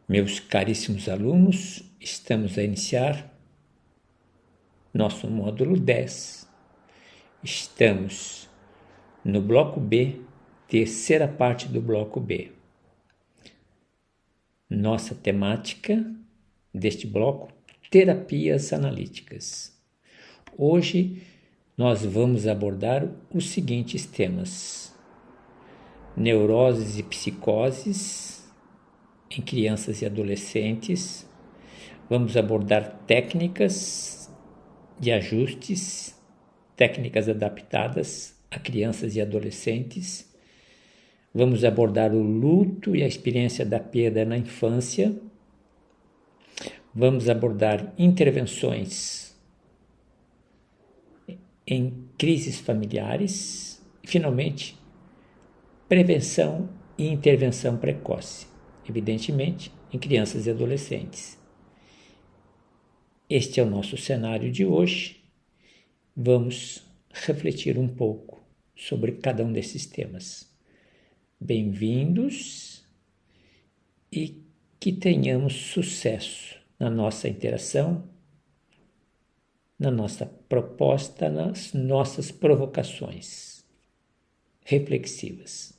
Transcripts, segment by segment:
Meus caríssimos alunos, estamos a iniciar nosso módulo 10. Estamos no bloco B, terceira parte do bloco B. Nossa temática deste bloco, terapias analíticas. Hoje nós vamos abordar os seguintes temas: neuroses e psicoses em crianças e adolescentes. Vamos abordar técnicas de ajustes, técnicas adaptadas a crianças e adolescentes. Vamos abordar o luto e a experiência da perda na infância. Vamos abordar intervenções em crises familiares. E, finalmente, prevenção e intervenção precoce, evidentemente, em crianças e adolescentes. Este é o nosso cenário de hoje. Vamos refletir um pouco sobre cada um desses temas. Bem-vindos e que tenhamos sucesso na nossa interação, na nossa proposta, nas nossas provocações reflexivas.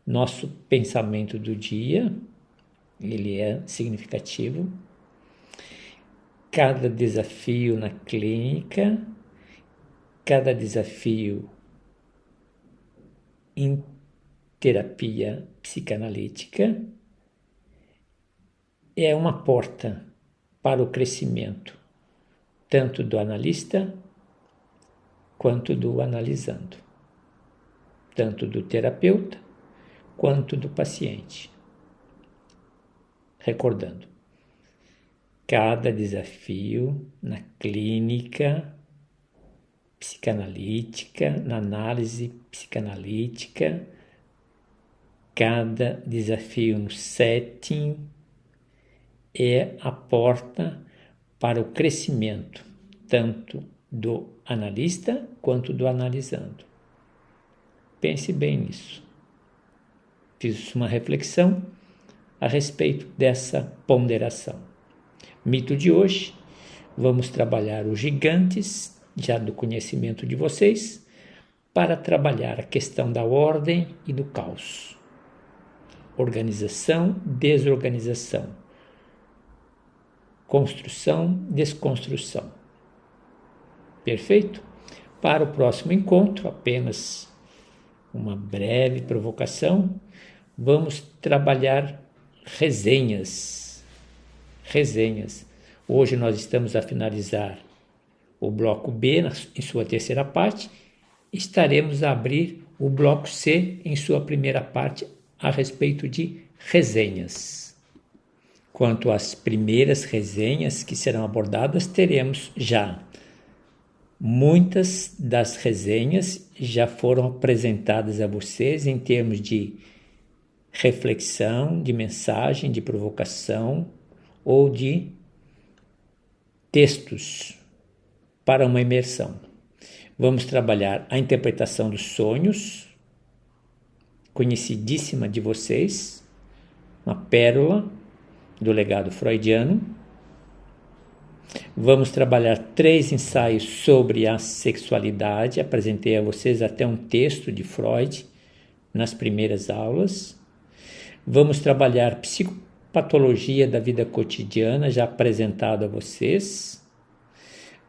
Nosso pensamento do dia, ele é significativo. Cada desafio na clínica, cada desafio em terapia psicanalítica é uma porta para o crescimento, tanto do analista quanto do analisando, tanto do terapeuta quanto do paciente. Recordando, cada desafio na clínica psicanalítica, na análise psicanalítica, cada desafio no setting é a porta para o crescimento, tanto do analista quanto do analisando. Pense bem nisso. Fiz uma reflexão a respeito dessa ponderação. Mito de hoje, vamos trabalhar os gigantes, já do conhecimento de vocês, para trabalhar a questão da ordem e do caos. Organização, desorganização. Construção, desconstrução. Perfeito? Para o próximo encontro, apenas uma breve provocação, vamos trabalhar resenhas. Hoje nós estamos a finalizar o bloco B em sua terceira parte. Estaremos a abrir o bloco C em sua primeira parte a respeito de resenhas. Quanto às primeiras resenhas que serão abordadas, teremos já muitas das resenhas já foram apresentadas a vocês em termos de reflexão, de mensagem, de provocação ou de textos para uma imersão. Vamos trabalhar a interpretação dos sonhos, conhecidíssima de vocês, uma pérola do legado freudiano. Vamos trabalhar 3 ensaios sobre a sexualidade. Apresentei a vocês até um texto de Freud nas primeiras aulas. Vamos trabalhar psicopatologia da vida cotidiana, já apresentado a vocês.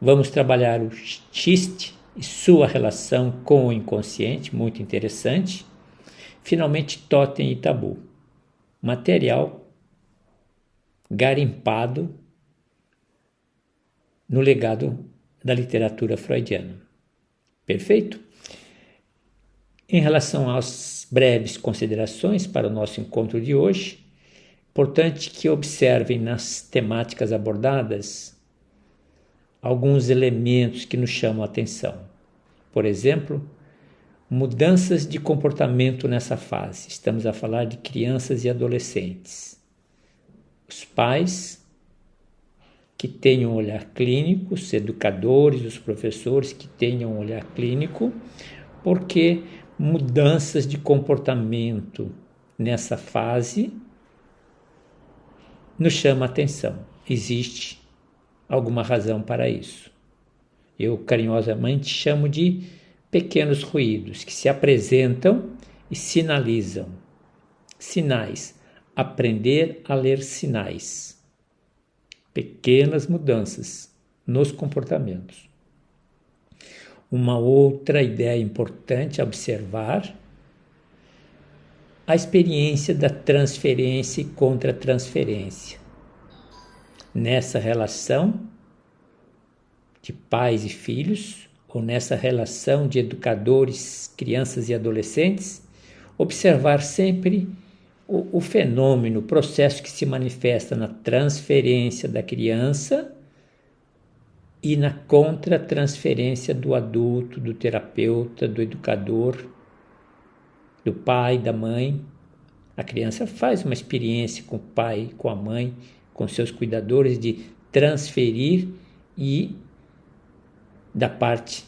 Vamos trabalhar o xiste e sua relação com o inconsciente, muito interessante. Finalmente, totem e tabu. Material garimpado no legado da literatura freudiana. Perfeito? Em relação às breves considerações para o nosso encontro de hoje, importante que observem nas temáticas abordadas alguns elementos que nos chamam a atenção. Por exemplo, mudanças de comportamento nessa fase. Estamos a falar de crianças e adolescentes. Os pais que tenham um olhar clínico, os educadores, os professores que tenham um olhar clínico, porque mudanças de comportamento nessa fase nos chama a atenção. Existe alguma razão para isso. Eu carinhosamente chamo de pequenos ruídos que se apresentam e sinalizam. Sinais. Aprender a ler sinais. Pequenas mudanças nos comportamentos. Uma outra ideia importante a observar: a experiência da transferência e contra-transferência. Nessa relação de pais e filhos, ou nessa relação de educadores, crianças e adolescentes, observar sempre o fenômeno, o processo que se manifesta na transferência da criança e na contra-transferência do adulto, do terapeuta, do educador, do pai, da mãe. A criança faz uma experiência com o pai, com a mãe, com seus cuidadores, de transferir, e da parte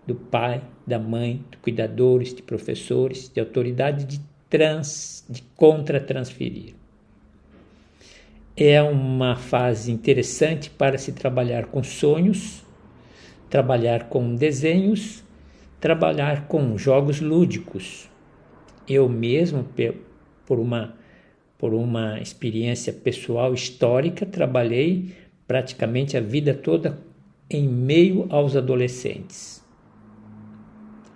do pai, da mãe, de cuidadores, de professores, de autoridade, de contra-transferir. É uma fase interessante para se trabalhar com sonhos, trabalhar com desenhos, trabalhar com jogos lúdicos. Eu mesmo, por uma experiência pessoal histórica, trabalhei praticamente a vida toda em meio aos adolescentes,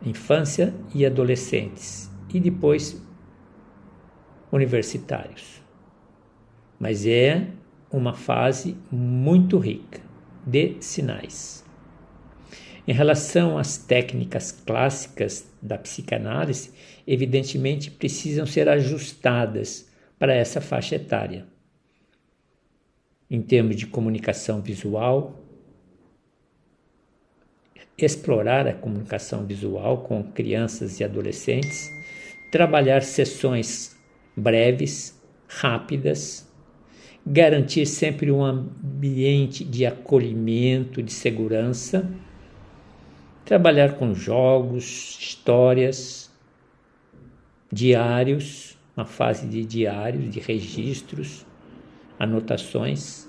infância e adolescentes, e depois universitários. Mas é uma fase muito rica de sinais. Em relação às técnicas clássicas da psicanálise, evidentemente precisam ser ajustadas para essa faixa etária. Em termos de comunicação visual, explorar a comunicação visual com crianças e adolescentes, trabalhar sessões breves, rápidas, garantir sempre um ambiente de acolhimento, de segurança, trabalhar com jogos, histórias, diários, uma fase de diários, de registros, anotações.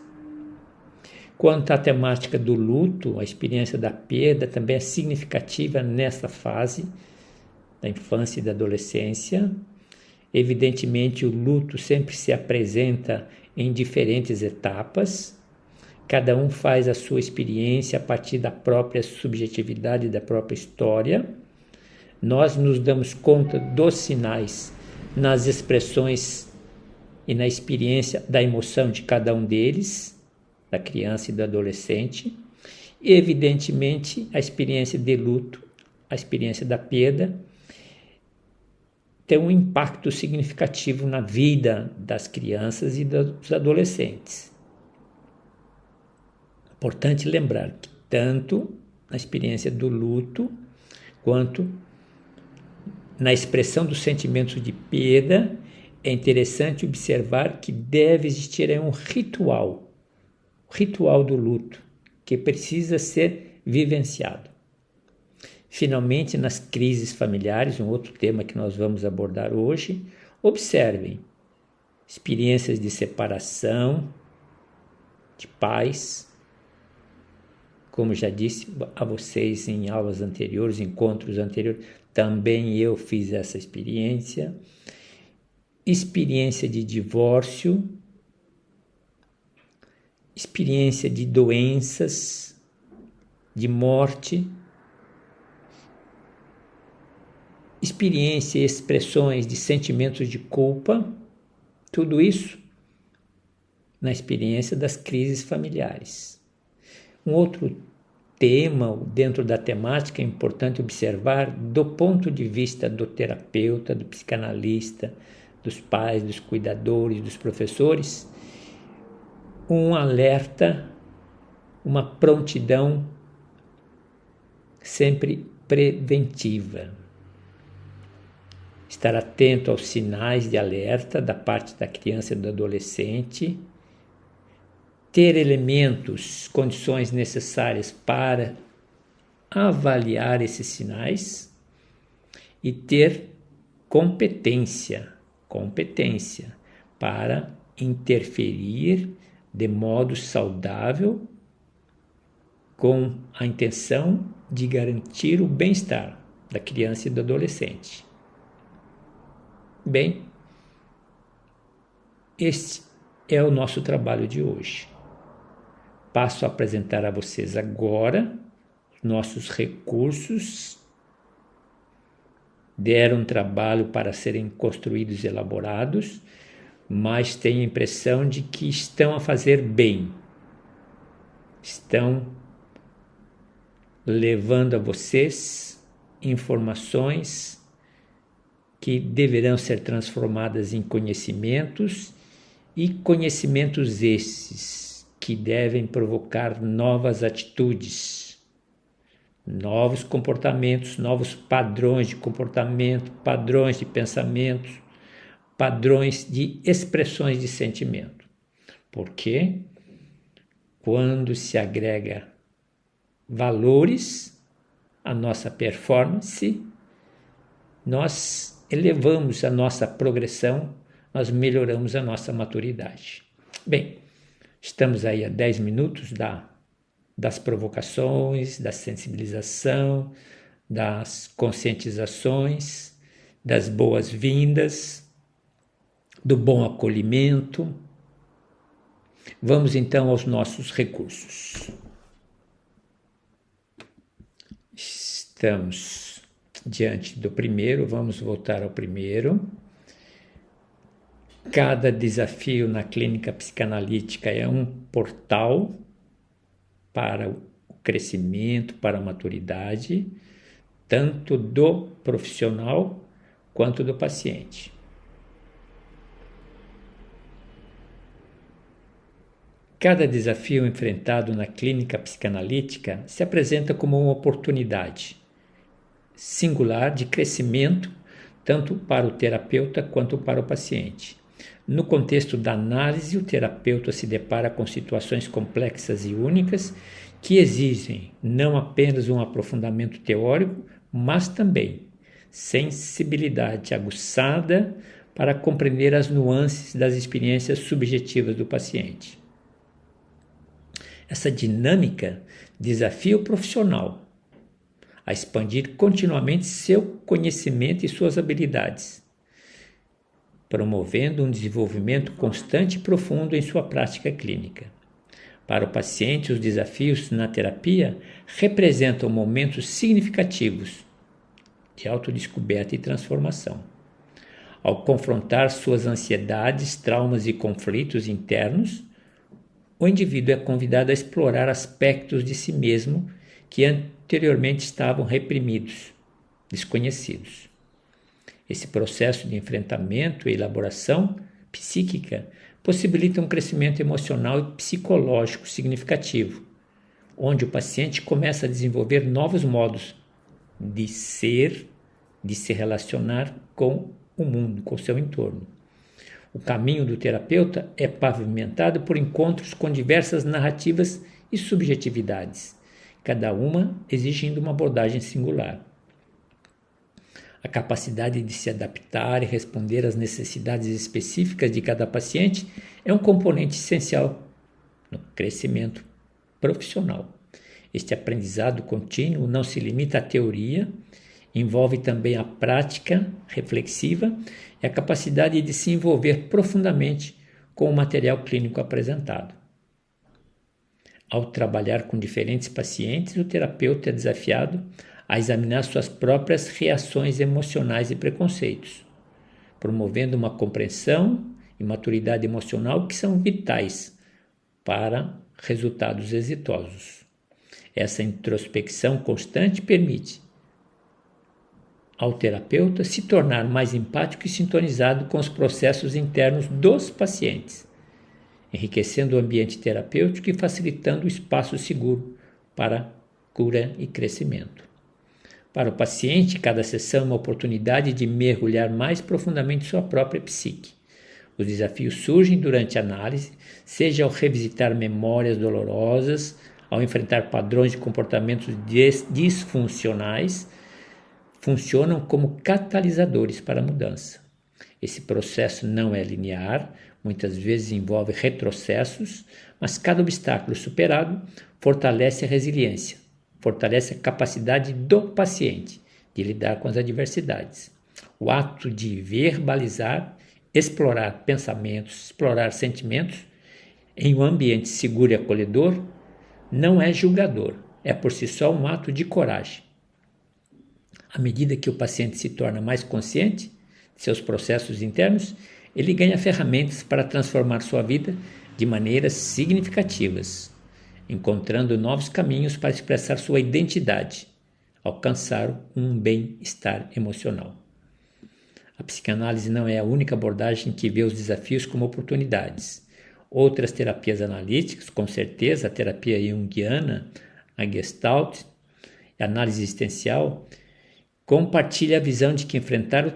Quanto à temática do luto, a experiência da perda também é significativa nessa fase da infância e da adolescência. Evidentemente, o luto sempre se apresenta em diferentes etapas. Cada um faz a sua experiência a partir da própria subjetividade, da própria história. Nós nos damos conta dos sinais nas expressões e na experiência da emoção de cada um deles, da criança e do adolescente. E, evidentemente, a experiência de luto, a experiência da perda, tem um impacto significativo na vida das crianças e dos adolescentes. Importante lembrar que tanto na experiência do luto quanto na expressão dos sentimentos de perda, é interessante observar que deve existir um ritual do luto, que precisa ser vivenciado. Finalmente, nas crises familiares, um outro tema que nós vamos abordar hoje, observem experiências de separação de pais. Como já disse a vocês em aulas anteriores, encontros anteriores, também eu fiz essa experiência. Experiência de divórcio, experiência de doenças, de morte, experiência e expressões de sentimentos de culpa, tudo isso na experiência das crises familiares. Um outro tema dentro da temática é importante observar do ponto de vista do terapeuta, do psicanalista, dos pais, dos cuidadores, dos professores, um alerta, uma prontidão sempre preventiva. Estar atento aos sinais de alerta da parte da criança e do adolescente, ter elementos, condições necessárias para avaliar esses sinais e ter competência para interferir de modo saudável com a intenção de garantir o bem-estar da criança e do adolescente. Bem, este é o nosso trabalho de hoje. Passo a apresentar a vocês agora nossos recursos. Deram trabalho para serem construídos e elaborados, mas tenho a impressão de que estão a fazer bem. Estão levando a vocês informações que deverão ser transformadas em conhecimentos, e conhecimentos esses que devem provocar novas atitudes, novos comportamentos, novos padrões de comportamento, padrões de pensamentos, padrões de expressões de sentimento. Porque quando se agrega valores à nossa performance, nós elevamos a nossa progressão, nós melhoramos a nossa maturidade. Bem, estamos aí a 10 minutos das provocações, da sensibilização, das conscientizações, das boas-vindas, do bom acolhimento. Vamos então aos nossos recursos. Estamos diante do primeiro, vamos voltar ao primeiro. Cada desafio na clínica psicanalítica é um portal para o crescimento, para a maturidade, tanto do profissional quanto do paciente. Cada desafio enfrentado na clínica psicanalítica se apresenta como uma oportunidade singular de crescimento, tanto para o terapeuta quanto para o paciente. No contexto da análise, o terapeuta se depara com situações complexas e únicas que exigem não apenas um aprofundamento teórico, mas também sensibilidade aguçada para compreender as nuances das experiências subjetivas do paciente. Essa dinâmica desafia o profissional a expandir continuamente seu conhecimento e suas habilidades, promovendo um desenvolvimento constante e profundo em sua prática clínica. Para o paciente, os desafios na terapia representam momentos significativos de autodescoberta e transformação. Ao confrontar suas ansiedades, traumas e conflitos internos, o indivíduo é convidado a explorar aspectos de si mesmo que anteriormente estavam reprimidos, desconhecidos. Esse processo de enfrentamento e elaboração psíquica possibilita um crescimento emocional e psicológico significativo, onde o paciente começa a desenvolver novos modos de ser, de se relacionar com o mundo, com o seu entorno. O caminho do terapeuta é pavimentado por encontros com diversas narrativas e subjetividades, cada uma exigindo uma abordagem singular. A capacidade de se adaptar e responder às necessidades específicas de cada paciente é um componente essencial no crescimento profissional. Este aprendizado contínuo não se limita à teoria, envolve também a prática reflexiva e a capacidade de se envolver profundamente com o material clínico apresentado. Ao trabalhar com diferentes pacientes, o terapeuta é desafiado a examinar suas próprias reações emocionais e preconceitos, promovendo uma compreensão e maturidade emocional que são vitais para resultados exitosos. Essa introspecção constante permite ao terapeuta se tornar mais empático e sintonizado com os processos internos dos pacientes, enriquecendo o ambiente terapêutico e facilitando o espaço seguro para cura e crescimento. Para o paciente, cada sessão é uma oportunidade de mergulhar mais profundamente em sua própria psique. Os desafios surgem durante a análise, seja ao revisitar memórias dolorosas, ao enfrentar padrões de comportamentos disfuncionais, funcionam como catalisadores para a mudança. Esse processo não é linear, muitas vezes envolve retrocessos, mas cada obstáculo superado fortalece a resiliência, fortalece a capacidade do paciente de lidar com as adversidades. O ato de verbalizar, explorar pensamentos, explorar sentimentos em um ambiente seguro e acolhedor não é julgador, é por si só um ato de coragem. À medida que o paciente se torna mais consciente de seus processos internos, ele ganha ferramentas para transformar sua vida de maneiras significativas, encontrando novos caminhos para expressar sua identidade, alcançar um bem-estar emocional. A psicanálise não é a única abordagem que vê os desafios como oportunidades. Outras terapias analíticas, com certeza, a terapia junguiana, a Gestalt, a análise existencial, compartilha a visão de que enfrentar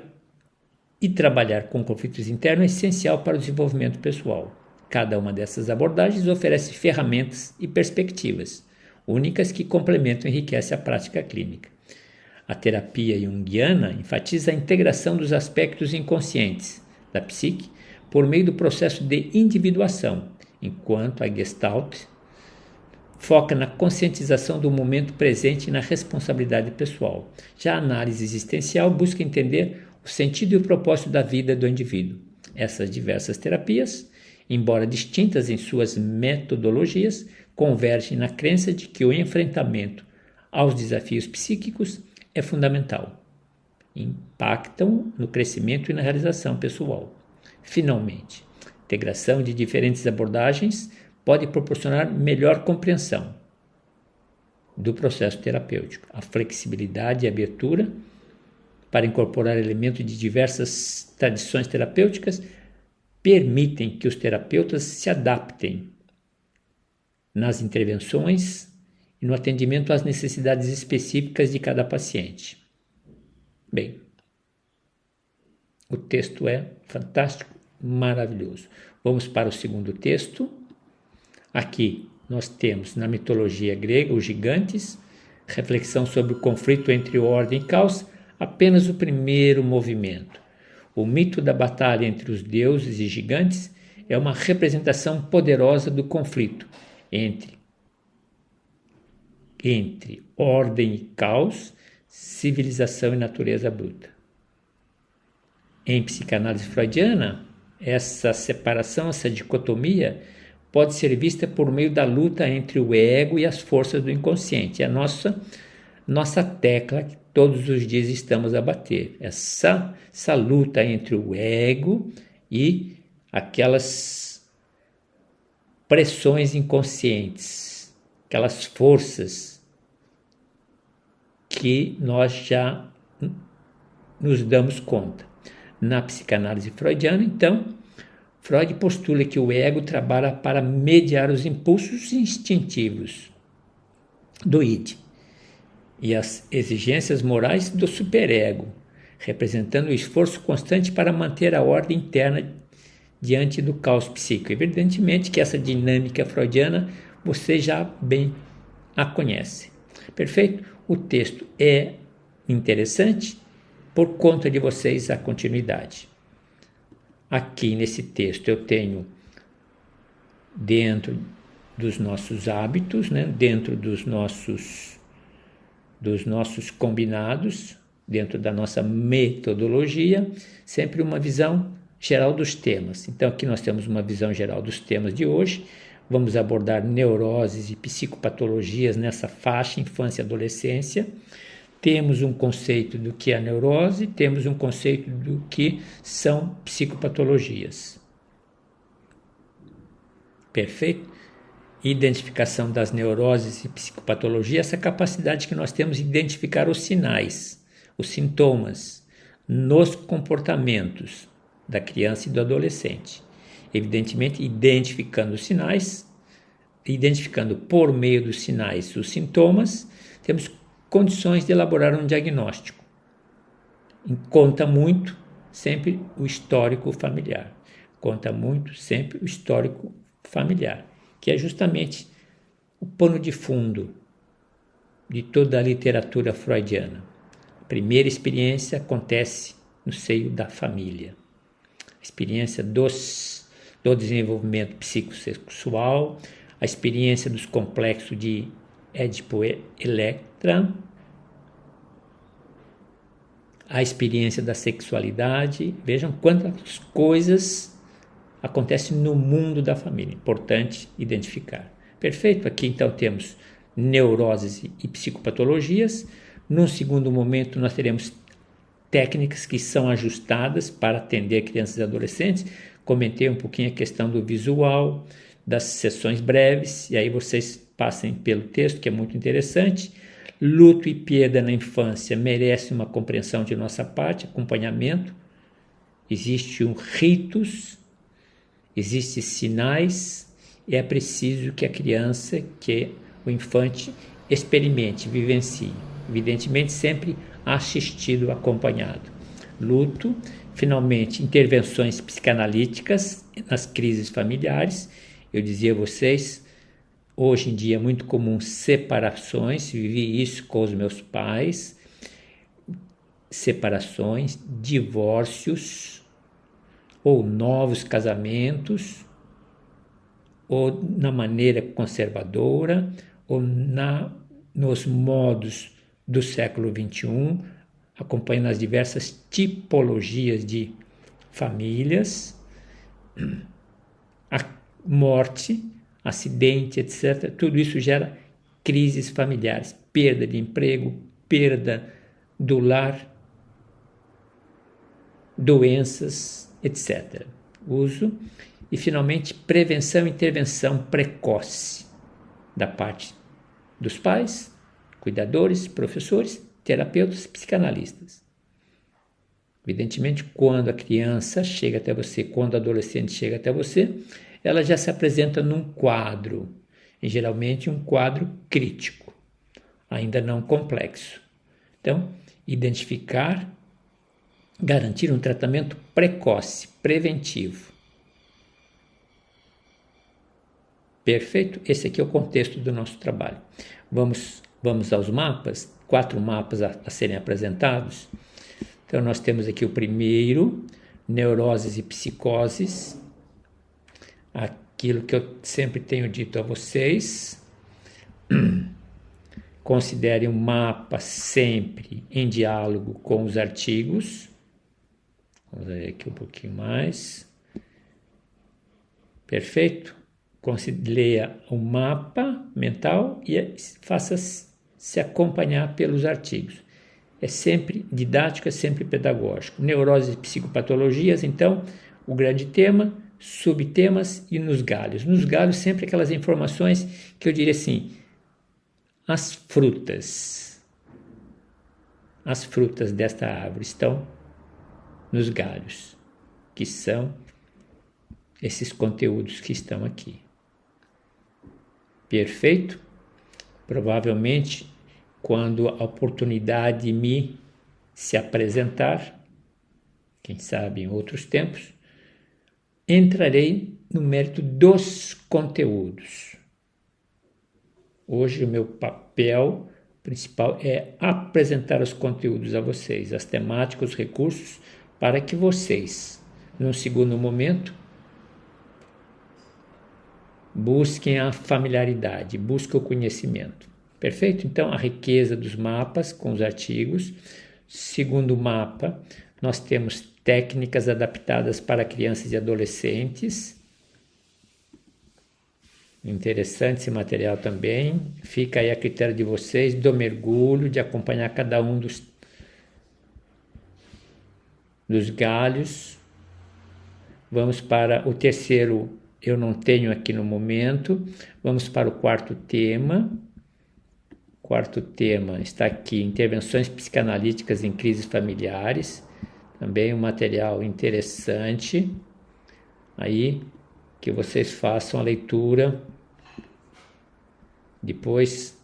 e trabalhar com conflitos internos é essencial para o desenvolvimento pessoal. Cada uma dessas abordagens oferece ferramentas e perspectivas únicas que complementam e enriquecem a prática clínica. A terapia junguiana enfatiza a integração dos aspectos inconscientes da psique por meio do processo de individuação, enquanto a Gestalt foca na conscientização do momento presente e na responsabilidade pessoal. Já a análise existencial busca entender o sentido e o propósito da vida do indivíduo. Essas diversas terapias, embora distintas em suas metodologias, convergem na crença de que o enfrentamento aos desafios psíquicos é fundamental. Impactam no crescimento e na realização pessoal. Finalmente, a integração de diferentes abordagens pode proporcionar melhor compreensão do processo terapêutico. A flexibilidade e a abertura para incorporar elementos de diversas tradições terapêuticas permitem que os terapeutas se adaptem nas intervenções e no atendimento às necessidades específicas de cada paciente. Bem, o texto é fantástico, maravilhoso. Vamos para o segundo texto. Aqui nós temos na mitologia grega os gigantes, reflexão sobre o conflito entre ordem e caos, apenas o primeiro movimento. O mito da batalha entre os deuses e gigantes é uma representação poderosa do conflito entre ordem e caos, civilização e natureza bruta. Em psicanálise freudiana, essa separação, essa dicotomia, pode ser vista por meio da luta entre o ego e as forças do inconsciente. É a nossa tecla que todos os dias estamos a bater. Essa luta entre o ego e aquelas pressões inconscientes, aquelas forças que nós já nos damos conta. Na psicanálise freudiana, então, Freud postula que o ego trabalha para mediar os impulsos instintivos do id e as exigências morais do superego, representando o esforço constante para manter a ordem interna diante do caos psíquico. Evidentemente que essa dinâmica freudiana você já bem a conhece. Perfeito? O texto é interessante por conta de vocês a continuidade. Aqui nesse texto eu tenho, dentro dos nossos hábitos, dentro dos nossos combinados, dentro da nossa metodologia, sempre uma visão geral dos temas. Então aqui nós temos uma visão geral dos temas de hoje. Vamos abordar neuroses e psicopatologias nessa faixa infância e adolescência. Temos um conceito do que é a neurose, temos um conceito do que são psicopatologias. Perfeito? Identificação das neuroses e psicopatologias, essa capacidade que nós temos de identificar os sinais, os sintomas nos comportamentos da criança e do adolescente. Evidentemente, identificando os sinais, identificando por meio dos sinais os sintomas, temos condições de elaborar um diagnóstico. Conta muito sempre o histórico familiar. Conta muito sempre o histórico familiar, que é justamente o pano de fundo de toda a literatura freudiana. A primeira experiência acontece no seio da família. a experiência do desenvolvimento psicossexual, a experiência dos complexos de Édipo-Electra, a experiência da sexualidade. Vejam quantas coisas acontecem no mundo da família. Importante identificar. Perfeito? Aqui então temos neuroses e psicopatologias. Num segundo momento nós teremos técnicas que são ajustadas para atender crianças e adolescentes. Comentei um pouquinho a questão do visual, das sessões breves, e aí vocês passem pelo texto, que é muito interessante. Luto e perda na infância merece uma compreensão de nossa parte, acompanhamento. Existe um ritus, existem sinais, e é preciso que a criança, que o infante, experimente, vivencie. Evidentemente, sempre assistido, acompanhado. Luto, finalmente, intervenções psicanalíticas nas crises familiares. Eu dizia a vocês, hoje em dia é muito comum separações, vivi isso com os meus pais, separações, divórcios, ou novos casamentos, ou na maneira conservadora, ou nos modos do século XXI, acompanhando as diversas tipologias de famílias, a morte, acidente, etc. Tudo isso gera crises familiares, perda de emprego, perda do lar, doenças, etc. Uso e, finalmente, prevenção e intervenção precoce da parte dos pais, cuidadores, professores, terapeutas, psicanalistas. Evidentemente, quando a criança chega até você, quando o adolescente chega até você, ela já se apresenta num quadro, e geralmente um quadro crítico, ainda não complexo. Então, identificar, garantir um tratamento precoce, preventivo. Perfeito? Esse aqui é o contexto do nosso trabalho. Vamos aos mapas, 4 mapas a serem apresentados. Então, nós temos aqui o primeiro, neuroses e psicoses. Aquilo que eu sempre tenho dito a vocês. Considere o mapa sempre em diálogo com os artigos. Vamos ver aqui um pouquinho mais. Perfeito? Leia o mapa mental e faça-se acompanhar pelos artigos. É sempre didático, é sempre pedagógico. Neuroses e psicopatologias, então, o grande tema, subtemas e nos galhos. Nos galhos, sempre aquelas informações que eu diria assim, as frutas desta árvore estão nos galhos, que são esses conteúdos que estão aqui. Perfeito? Provavelmente, quando a oportunidade me se apresentar, quem sabe em outros tempos, entrarei no mérito dos conteúdos. Hoje o meu papel principal é apresentar os conteúdos a vocês, as temáticas, os recursos, para que vocês, num segundo momento, busquem a familiaridade, busquem o conhecimento. Perfeito? Então, a riqueza dos mapas com os artigos. Segundo mapa, nós temos técnicas adaptadas para crianças e adolescentes. Interessante esse material também. Fica aí a critério de vocês, do mergulho, de acompanhar cada um dos galhos. Vamos para o terceiro, eu não tenho aqui no momento. Vamos para o quarto tema. O quarto tema está aqui, intervenções psicanalíticas em crises familiares. Também um material interessante. Aí, que vocês façam a leitura depois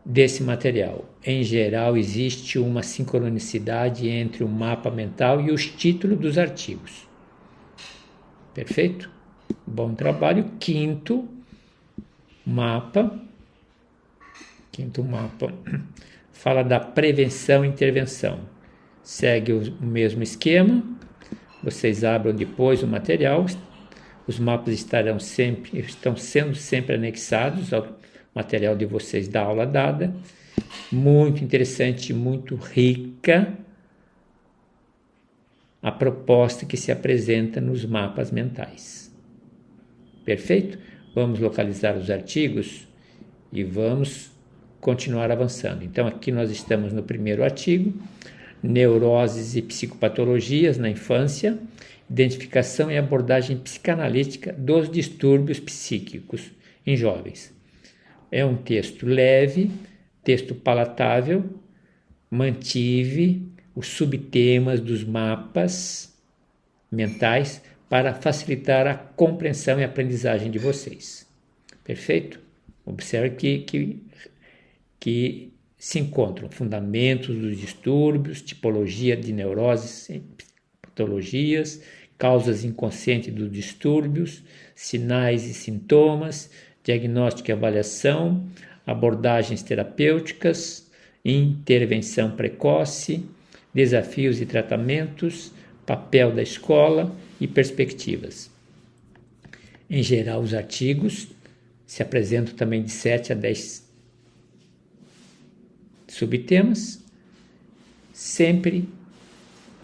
desse material. Em geral, existe uma sincronicidade entre o mapa mental e os títulos dos artigos. Perfeito? Bom trabalho. Quinto mapa fala da prevenção e intervenção. Segue o mesmo esquema. Vocês abram depois o material. Os mapas estão sendo sempre anexados ao material de vocês da aula dada. Muito interessante, muito rica a proposta que se apresenta nos mapas mentais. Perfeito? Vamos localizar os artigos e vamos continuar avançando. Então, aqui nós estamos no primeiro artigo, neuroses e psicopatologias na infância, identificação e abordagem psicanalítica dos distúrbios psíquicos em jovens. É um texto leve, texto palatável, mantive os subtemas dos mapas mentais para facilitar a compreensão e aprendizagem de vocês. Perfeito? Observe que se encontram fundamentos dos distúrbios, tipologia de neuroses e patologias, causas inconscientes dos distúrbios, sinais e sintomas, diagnóstico e avaliação, abordagens terapêuticas, intervenção precoce, desafios e tratamentos, papel da escola e perspectivas. Em geral, os artigos se apresentam também de 7 a 10 subtemas, sempre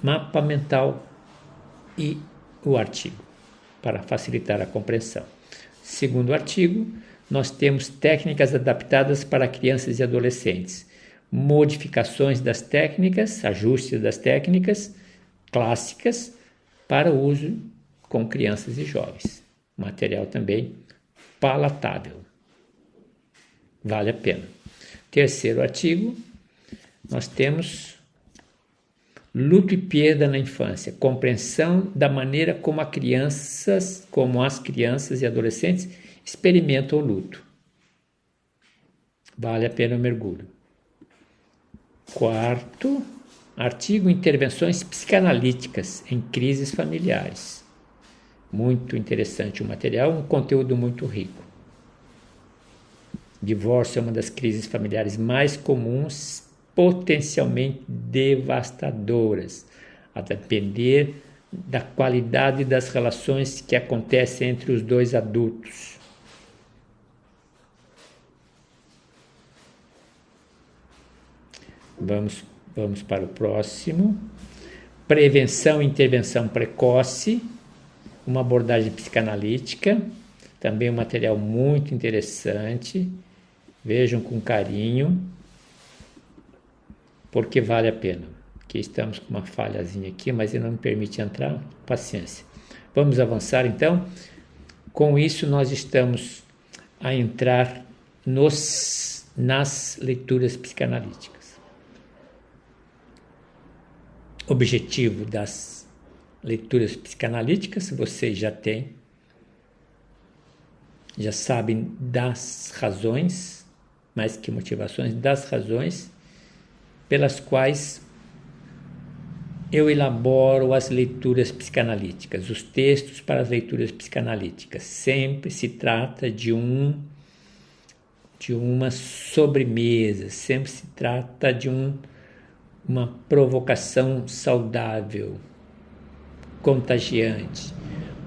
mapa mental e o artigo, para facilitar a compreensão. Segundo artigo, nós temos técnicas adaptadas para crianças e adolescentes, modificações das técnicas, ajustes das técnicas clássicas para uso com crianças e jovens. Material também palatável. Vale a pena. Terceiro artigo, nós temos luto e perda na infância, compreensão da maneira como as crianças e adolescentes experimentam o luto. Vale a pena o mergulho. Quarto artigo, intervenções psicanalíticas em crises familiares. Muito interessante o material, um conteúdo muito rico. Divórcio é uma das crises familiares mais comuns, potencialmente devastadoras, a depender da qualidade das relações que acontecem entre os dois adultos. Vamos para o próximo. Prevenção e intervenção precoce, uma abordagem psicanalítica, também um material muito interessante. Vejam com carinho, porque vale a pena. Aqui estamos com uma falhazinha aqui, mas ele não me permite entrar. Paciência. Vamos avançar então. Com isso, nós estamos a entrar nas leituras psicanalíticas. Objetivo das leituras psicanalíticas, vocês já sabem das razões, mais que motivações, das razões pelas quais eu elaboro as leituras psicanalíticas, os textos para as leituras psicanalíticas. Sempre se trata de uma sobremesa, sempre se trata de uma provocação saudável, contagiante,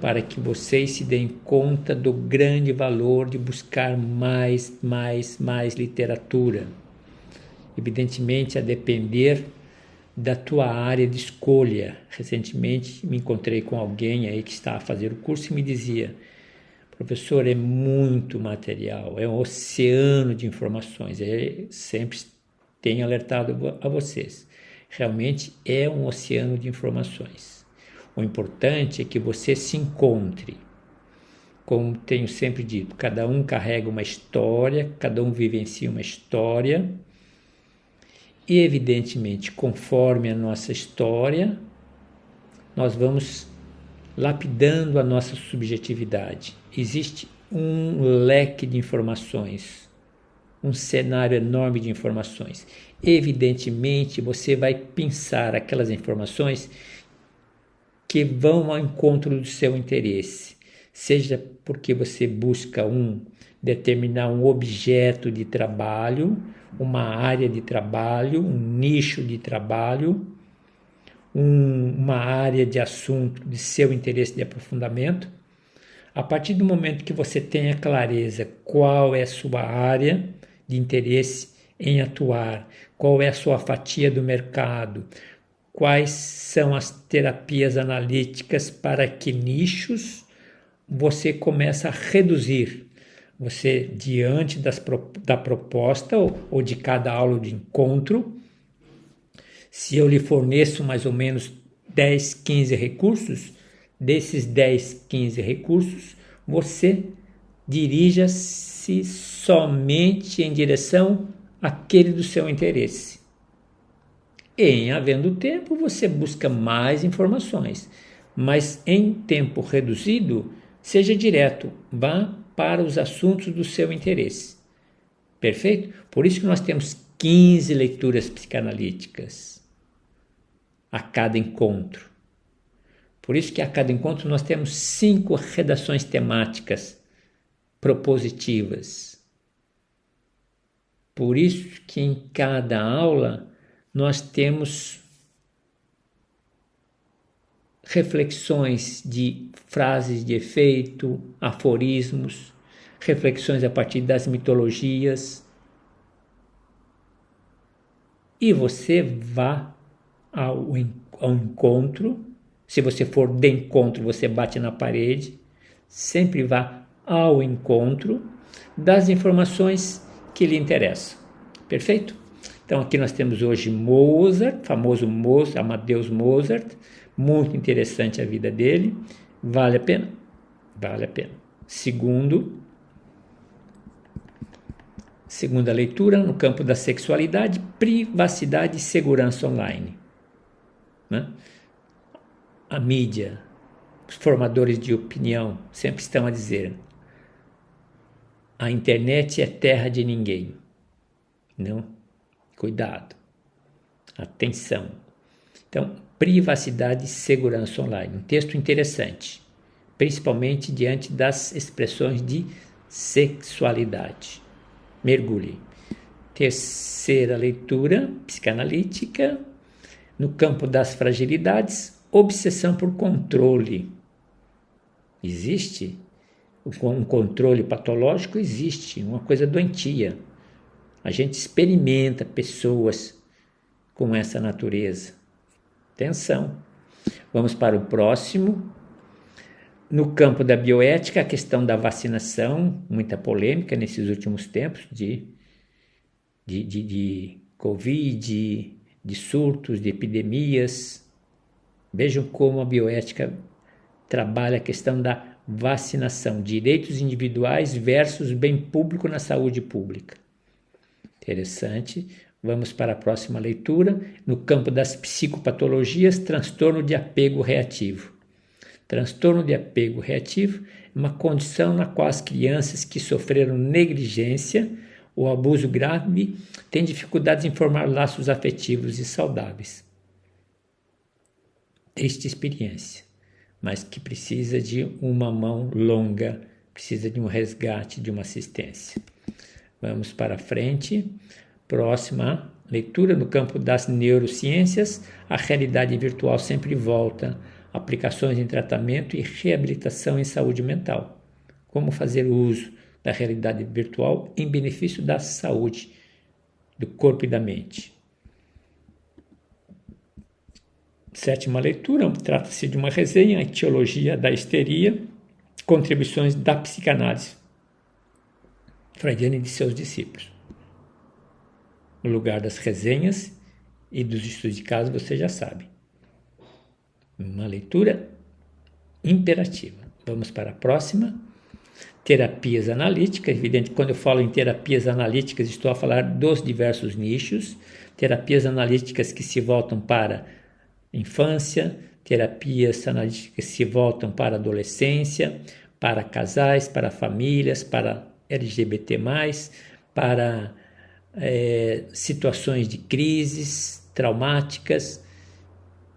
para que vocês se deem conta do grande valor de buscar mais literatura. Evidentemente, a depender da tua área de escolha. Recentemente me encontrei com alguém aí que está a fazer o curso e me dizia: professor, é muito material, é um oceano de informações. Eu sempre tenho alertado a vocês. Realmente é um oceano de informações. O importante é que você se encontre. Como tenho sempre dito, cada um carrega uma história, cada um vivencia uma história. E, evidentemente, conforme a nossa história, nós vamos lapidando a nossa subjetividade. Existe um leque de informações, um cenário enorme de informações. Evidentemente, você vai pensar aquelas informações que vão ao encontro do seu interesse, seja porque você busca determinar um objeto de trabalho, uma área de trabalho, um nicho de trabalho, uma área de assunto de seu interesse de aprofundamento. A partir do momento que você tenha clareza qual é a sua área de interesse em atuar, qual é a sua fatia do mercado, quais são as terapias analíticas para que nichos, você começa a reduzir. Você, diante da proposta ou de cada aula de encontro, se eu lhe forneço mais ou menos 10, 15 recursos, desses 10, 15 recursos, você dirija-se somente em direção àquele do seu interesse. Em havendo tempo, você busca mais informações, mas em tempo reduzido, seja direto, vá para os assuntos do seu interesse. Perfeito? Por isso que nós temos 15 leituras psicanalíticas a cada encontro. Por isso que a cada encontro nós temos 5 redações temáticas propositivas. Por isso que em cada aula nós temos reflexões de frases de efeito, aforismos, reflexões a partir das mitologias. E você vá ao encontro. Se você for de encontro, você bate na parede. Sempre vá ao encontro das informações que lhe interessam. Perfeito? Então aqui nós temos hoje Mozart, famoso Mozart, Amadeus Mozart. Muito interessante a vida dele. Vale a pena? Vale a pena. Segunda leitura, no campo da sexualidade, privacidade e segurança online. Né? A mídia, os formadores de opinião sempre estão a dizer: a internet é terra de ninguém. Não? Cuidado. Atenção. Então, privacidade e segurança online. Um texto interessante, principalmente diante das expressões de sexualidade. Mergulhe. Terceira leitura, psicanalítica, no campo das fragilidades, obsessão por controle. Existe um controle patológico? Existe, uma coisa doentia. A gente experimenta pessoas com essa natureza. Atenção. Vamos para o próximo. No campo da bioética, a questão da vacinação, muita polêmica nesses últimos tempos de Covid, de surtos, de epidemias. Vejam como a bioética trabalha a questão da vacinação, direitos individuais versus bem público na saúde pública. Interessante. Vamos para a próxima leitura. No campo das psicopatologias, transtorno de apego reativo. Transtorno de apego reativo é uma condição na qual as crianças que sofreram negligência ou abuso grave têm dificuldades em formar laços afetivos e saudáveis. Triste experiência, mas que precisa de uma mão longa, precisa de um resgate, de uma assistência. Vamos para frente. Próxima leitura, no campo das neurociências, a realidade virtual sempre volta. Aplicações em tratamento e reabilitação em saúde mental. Como fazer uso da realidade virtual em benefício da saúde do corpo e da mente. Sétima leitura, trata-se de uma resenha, a etiologia da histeria, contribuições da psicanálise freudiana e de seus discípulos. No lugar das resenhas e dos estudos de caso, você já sabe. Uma leitura imperativa. Vamos para a próxima. Terapias analíticas. Evidente, quando eu falo em terapias analíticas, estou a falar dos diversos nichos. Terapias analíticas que se voltam para infância, terapias analíticas que se voltam para adolescência, para casais, para famílias, para LGBT+, para situações de crises traumáticas,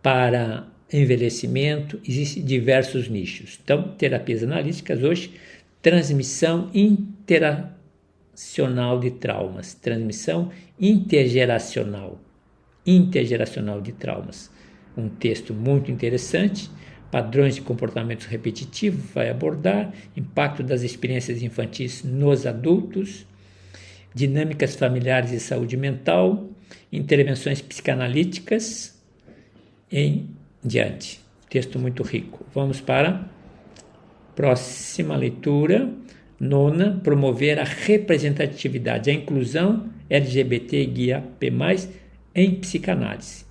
para envelhecimento. Existem diversos nichos. Então, terapias analíticas hoje, transmissão interacional de traumas, transmissão intergeracional de traumas. um texto muito interessante. Padrões de comportamentos repetitivos, vai abordar impacto das experiências infantis nos adultos, dinâmicas familiares e saúde mental, intervenções psicanalíticas, em diante. Texto muito rico. Vamos para a próxima leitura. 9, promover a representatividade, a inclusão LGBTQIAP+, em psicanálise.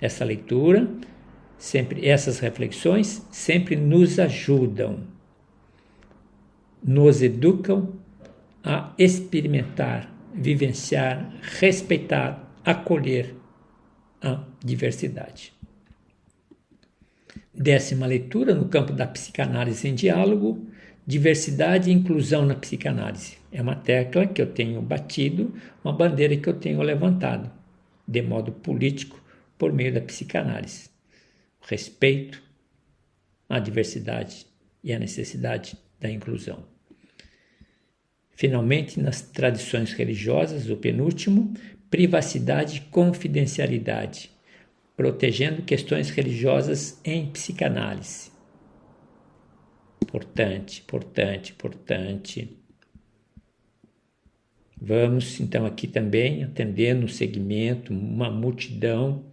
Essa leitura, sempre essas reflexões, sempre nos ajudam, nos educam a experimentar, vivenciar, respeitar, acolher a diversidade. 10ª leitura, no campo da psicanálise em diálogo, diversidade e inclusão na psicanálise. É uma tecla que eu tenho batido, uma bandeira que eu tenho levantado, de modo político, por meio da psicanálise. O respeito à diversidade e à necessidade da inclusão. Finalmente, nas tradições religiosas, o penúltimo, privacidade e confidencialidade, protegendo questões religiosas em psicanálise. Importante. Vamos, então, aqui também atendendo um segmento, uma multidão,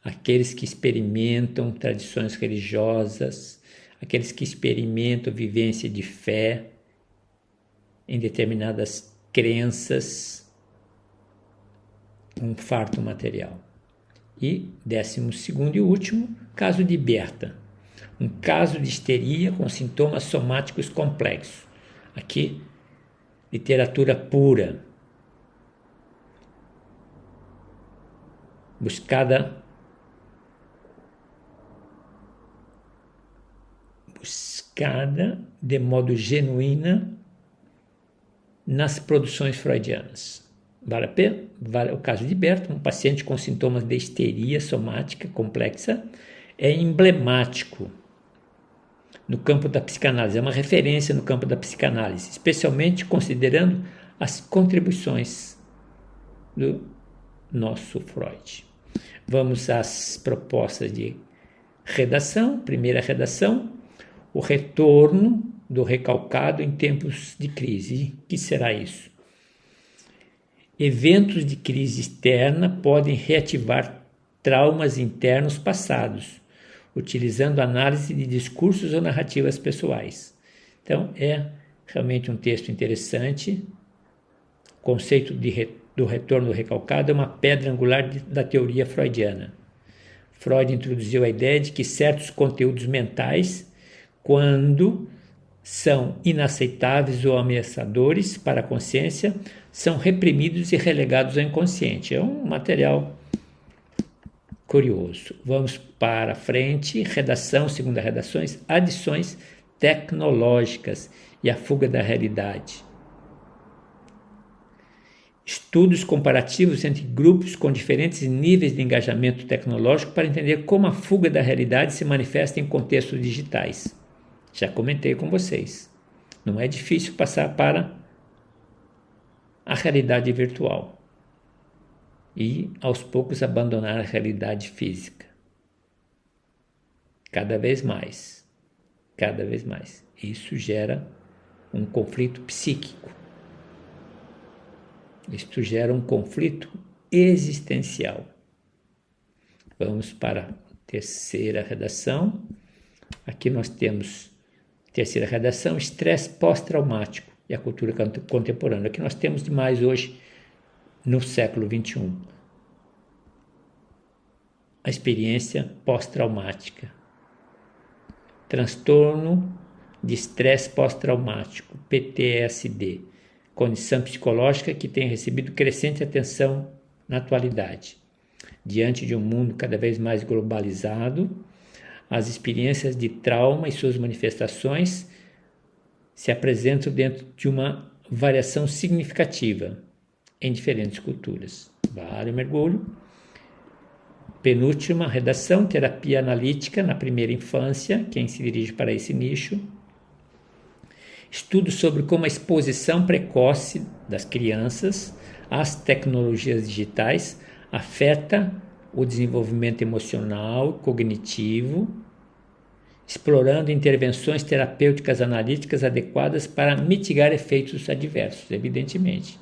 aqueles que experimentam tradições religiosas, aqueles que experimentam vivência de fé em determinadas crenças, um farto material. E 12º e último, caso de Berta. Um caso de histeria com sintomas somáticos complexos. Aqui, literatura pura. Buscada de modo genuína nas produções freudianas. Vale a pena? Vale o caso de Berta, um paciente com sintomas de histeria somática complexa, é emblemático no campo da psicanálise, é uma referência no campo da psicanálise, especialmente considerando as contribuições do nosso Freud. Vamos às propostas de redação. Primeira redação, o retorno do recalcado em tempos de crise. O que será isso? Eventos de crise externa podem reativar traumas internos passados, utilizando análise de discursos ou narrativas pessoais. Então, é realmente um texto interessante. O conceito do retorno do recalcado é uma pedra angular da teoria freudiana. Freud introduziu a ideia de que certos conteúdos mentais, quando são inaceitáveis ou ameaçadores para a consciência, são reprimidos e relegados ao inconsciente. É um material curioso. Vamos para frente. Redação, segunda redações, adições tecnológicas e a fuga da realidade. Estudos comparativos entre grupos com diferentes níveis de engajamento tecnológico para entender como a fuga da realidade se manifesta em contextos digitais. Já comentei com vocês. Não é difícil passar para a realidade virtual e, aos poucos, abandonar a realidade física. Cada vez mais. Isso gera um conflito psíquico. Isto gera um conflito existencial. Vamos para a terceira redação. Aqui nós temos terceira redação, estresse pós-traumático e a cultura contemporânea. Aqui nós temos demais hoje no século XXI. A experiência pós-traumática. Transtorno de estresse pós-traumático, PTSD. Condição psicológica que tem recebido crescente atenção na atualidade. Diante de um mundo cada vez mais globalizado, as experiências de trauma e suas manifestações se apresentam dentro de uma variação significativa em diferentes culturas. Vale o mergulho. Penúltima redação, terapia analítica na primeira infância, quem se dirige para esse nicho. Estudos sobre como a exposição precoce das crianças às tecnologias digitais afeta o desenvolvimento emocional, cognitivo, explorando intervenções terapêuticas analíticas adequadas para mitigar efeitos adversos, evidentemente.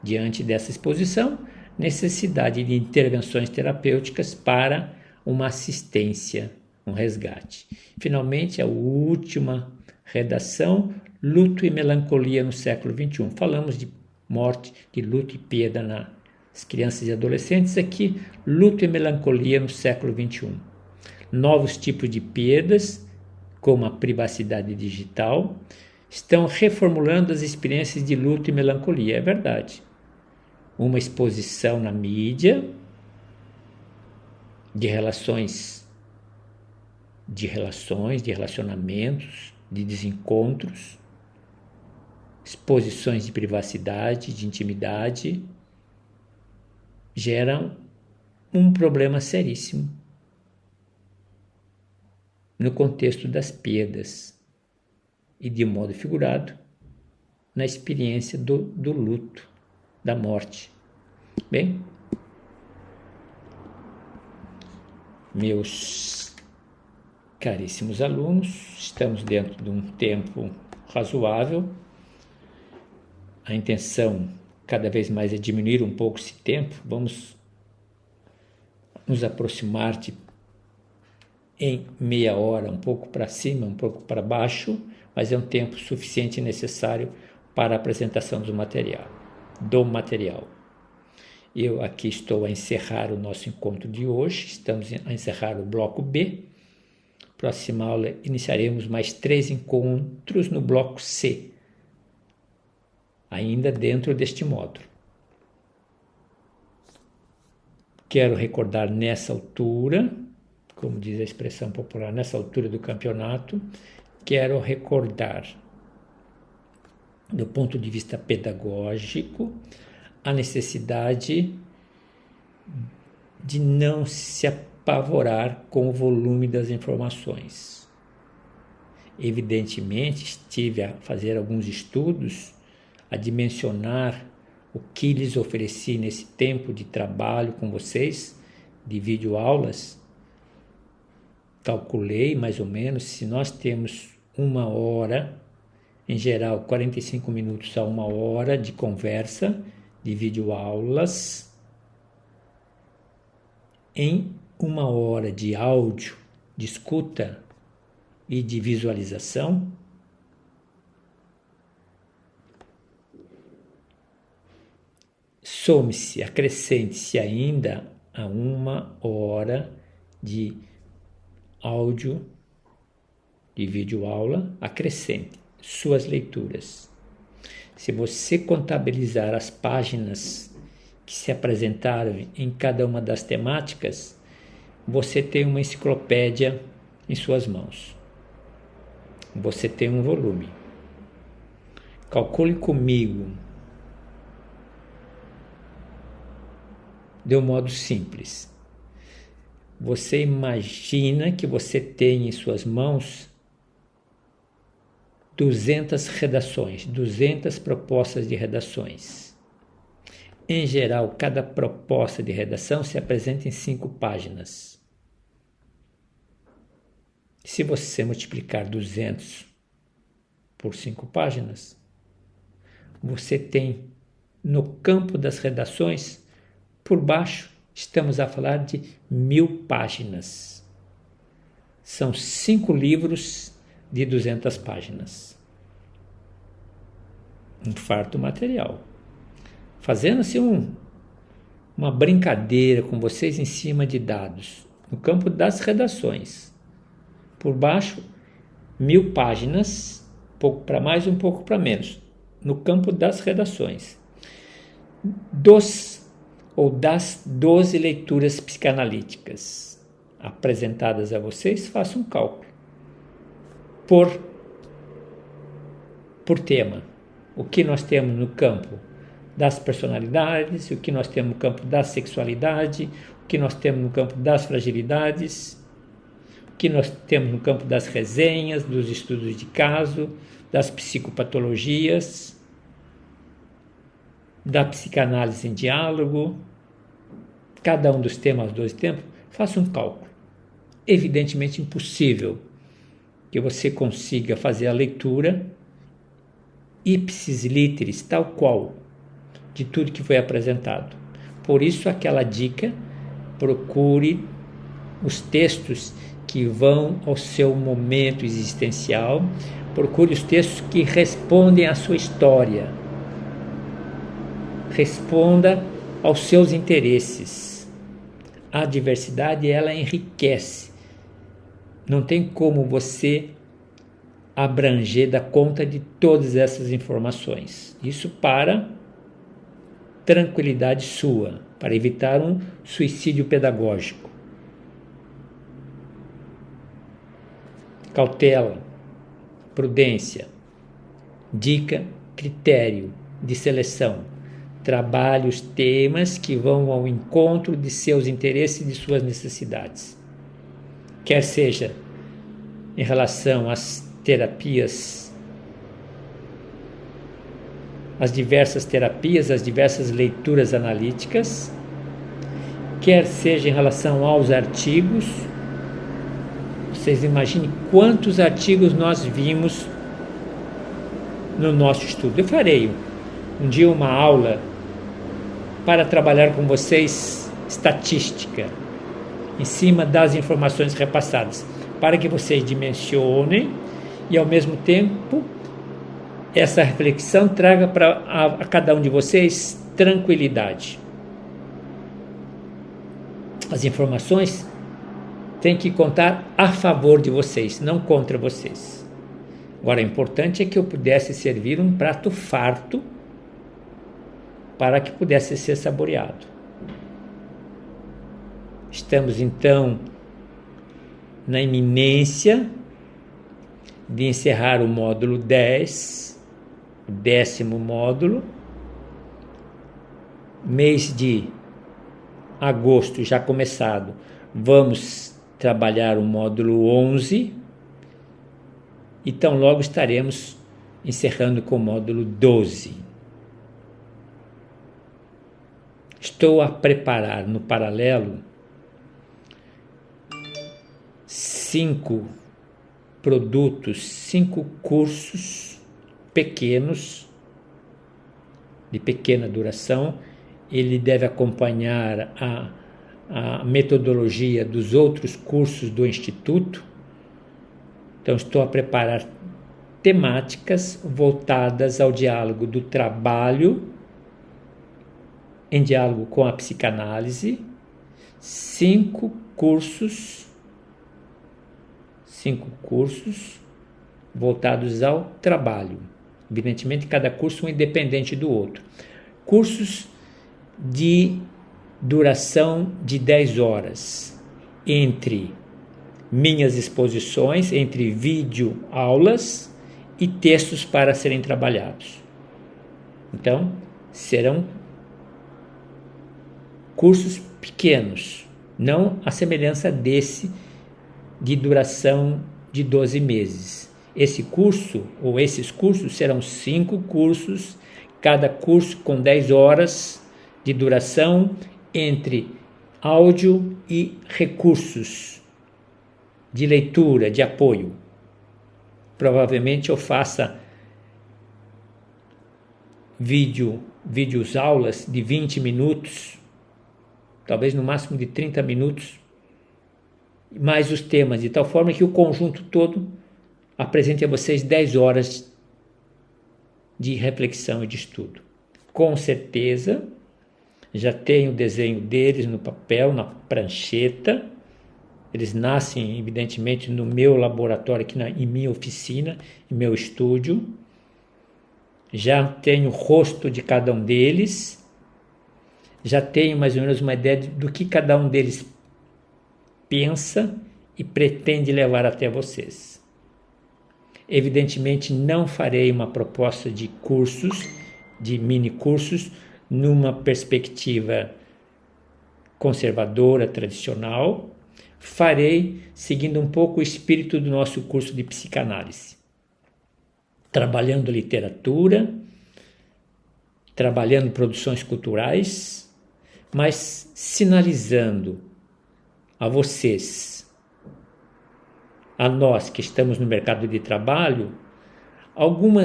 Diante dessa exposição, necessidade de intervenções terapêuticas para uma assistência, um resgate. Finalmente, a última redação, luto e melancolia no século XXI. Falamos de morte, de luto e perda nas crianças e adolescentes. Aqui, luto e melancolia no século XXI. Novos tipos de perdas, como a privacidade digital, estão reformulando as experiências de luto e melancolia. É verdade. Uma exposição na mídia de relacionamentos, de desencontros, exposições de privacidade, de intimidade, geram um problema seríssimo no contexto das perdas e, de modo figurado, na experiência do luto, da morte. Bem, meus caríssimos alunos, estamos dentro de um tempo razoável. A intenção cada vez mais é diminuir um pouco esse tempo. Vamos nos aproximar em meia hora, um pouco para cima, um pouco para baixo, mas é um tempo suficiente e necessário para a apresentação do material. Eu aqui estou a encerrar o nosso encontro de hoje, estamos a encerrar o bloco B. Próxima aula iniciaremos mais 3 encontros no bloco C, ainda dentro deste módulo. Quero recordar nessa altura, como diz a expressão popular, nessa altura do campeonato, quero recordar, do ponto de vista pedagógico, a necessidade de não se apavorar com o volume das informações. Evidentemente, estive a fazer alguns estudos, a dimensionar o que lhes ofereci nesse tempo de trabalho com vocês, de videoaulas. Calculei mais ou menos, se nós temos 1 hora, em geral 45 minutos a 1 hora de conversa, de videoaulas, em 1 hora de áudio, de escuta e de visualização, some-se, acrescente-se ainda a 1 hora de áudio, de videoaula, acrescente suas leituras. Se você contabilizar as páginas que se apresentaram em cada uma das temáticas, você tem uma enciclopédia em suas mãos. Você tem um volume. Calcule comigo, de um modo simples. Você imagina que você tem em suas mãos 200 redações, 200 propostas de redações. Em geral, cada proposta de redação se apresenta em 5 páginas. Se você multiplicar 200 por 5 páginas, você tem no campo das redações, por baixo, estamos a falar de 1000 páginas. São 5 livros de 200 páginas. Um farto material. Fazendo-se uma brincadeira com vocês em cima de dados, no campo das redações. Por baixo, 1000 páginas, um pouco para mais, um pouco para menos, no campo das redações. Das 12 leituras psicanalíticas apresentadas a vocês, façam um cálculo. Por tema, o que nós temos no campo das personalidades, o que nós temos no campo da sexualidade, o que nós temos no campo das fragilidades, o que nós temos no campo das resenhas, dos estudos de caso, das psicopatologias, da psicanálise em diálogo, cada um dos temas, 12 temas, faça um cálculo. Evidentemente impossível que você consiga fazer a leitura ipsis literis, tal qual, de tudo que foi apresentado. Por isso, aquela dica, procure os textos que vão ao seu momento existencial, procure os textos que respondem à sua história, responda aos seus interesses. A diversidade, ela enriquece. Não tem como você abranger, dar conta de todas essas informações. Isso para tranquilidade sua, para evitar um suicídio pedagógico. Cautela, prudência, dica, critério de seleção. Trabalhe os temas que vão ao encontro de seus interesses e de suas necessidades. Quer seja em relação às terapias, as diversas terapias, as diversas leituras analíticas, quer seja em relação aos artigos. Vocês imaginem quantos artigos nós vimos no nosso estudo. Eu farei um dia uma aula para trabalhar com vocês estatística em cima das informações repassadas, para que vocês dimensionem e ao mesmo tempo essa reflexão traga para a cada um de vocês tranquilidade. As informações têm que contar a favor de vocês, não contra vocês. Agora, o importante é que eu pudesse servir um prato farto para que pudesse ser saboreado. Estamos, então, na iminência de encerrar o módulo 10, o 10º módulo. Mês de agosto já começado, vamos trabalhar o módulo 11 e tão logo estaremos encerrando com o módulo 12. Estou a preparar no paralelo 5 produtos, 5 cursos pequenos, de pequena duração. Ele deve acompanhar a metodologia dos outros cursos do Instituto. Então, estou a preparar temáticas voltadas ao diálogo do trabalho em diálogo com a psicanálise. 5 cursos voltados ao trabalho. Evidentemente, cada curso é independente do outro. Cursos de duração de 10 horas, entre minhas exposições, entre vídeo aulas e textos para serem trabalhados. Então, serão cursos pequenos, não a semelhança desse de duração de 12 meses. Esse curso, ou esses cursos, serão 5 cursos, cada curso com 10 horas de duração, entre áudio e recursos de leitura, de apoio. Provavelmente eu faça vídeos aulas de 20 minutos, talvez no máximo de 30 minutos, mais os temas, de tal forma que o conjunto todo apresente a vocês 10 horas de reflexão e de estudo. Com certeza, já tenho o desenho deles no papel, na prancheta. Eles nascem, evidentemente, no meu laboratório, aqui em minha oficina, em meu estúdio. Já tenho o rosto de cada um deles. Já tenho mais ou menos uma ideia do que cada um deles pensa e pretende levar até vocês. Evidentemente, não farei uma proposta de cursos, de mini cursos, numa perspectiva conservadora, tradicional. Farei seguindo um pouco o espírito do nosso curso de psicanálise, trabalhando literatura, trabalhando produções culturais, mas sinalizando a vocês, a nós que estamos no mercado de trabalho, alguns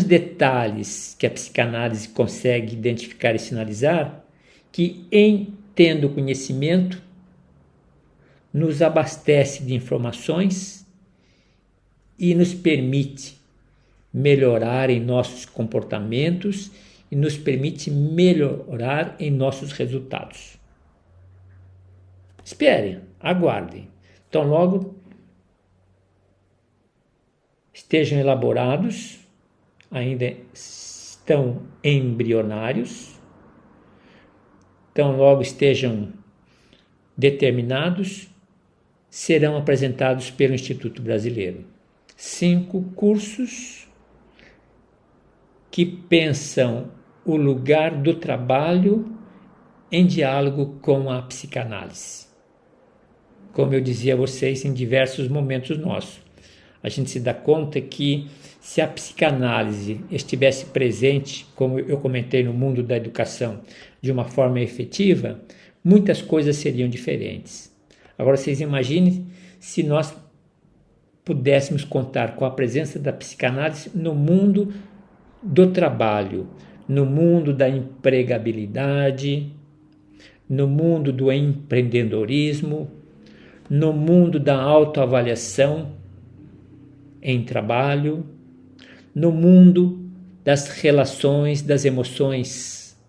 detalhes que a psicanálise consegue identificar e sinalizar, que em tendo conhecimento, nos abastece de informações e nos permite melhorar em nossos comportamentos e nos permite melhorar em nossos resultados. Esperem, aguardem. Então, logo estejam elaborados, ainda estão embrionários, então logo estejam determinados, serão apresentados pelo Instituto Brasileiro 5 cursos que pensam o lugar do trabalho em diálogo com a psicanálise. Como eu dizia a vocês em diversos momentos nossos, a gente se dá conta que se a psicanálise estivesse presente, como eu comentei no mundo da educação, de uma forma efetiva, muitas coisas seriam diferentes. Agora vocês imaginem se nós pudéssemos contar com a presença da psicanálise no mundo do trabalho, no mundo da empregabilidade, no mundo do empreendedorismo, no mundo da autoavaliação em trabalho, no mundo das relações, das emoções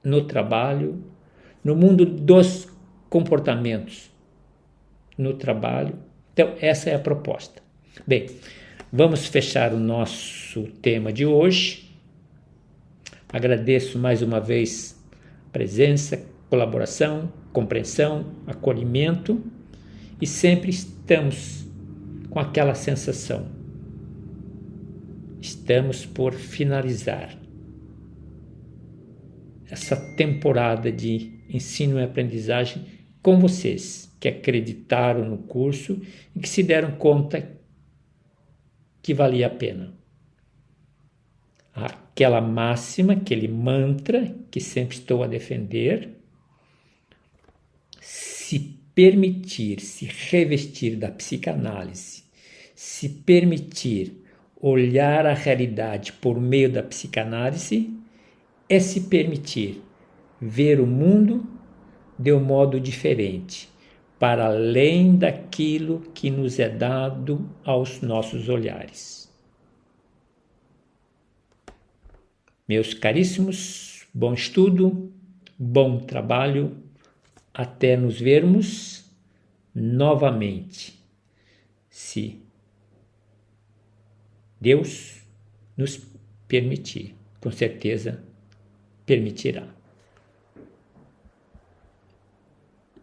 no trabalho, no mundo dos comportamentos no trabalho. Então, essa é a proposta. Bem, vamos fechar o nosso tema de hoje. Agradeço mais uma vez a presença, colaboração, compreensão, acolhimento e sempre estamos com aquela sensação. Estamos por finalizar essa temporada de ensino e aprendizagem com vocês que acreditaram no curso e que se deram conta que valia a pena. Aquela máxima, aquele mantra que sempre estou a defender, se permitir se revestir da psicanálise, se permitir olhar a realidade por meio da psicanálise, é se permitir ver o mundo de um modo diferente, para além daquilo que nos é dado aos nossos olhares. Meus caríssimos, bom estudo, bom trabalho, até nos vermos novamente, se Deus nos permitir, com certeza permitirá.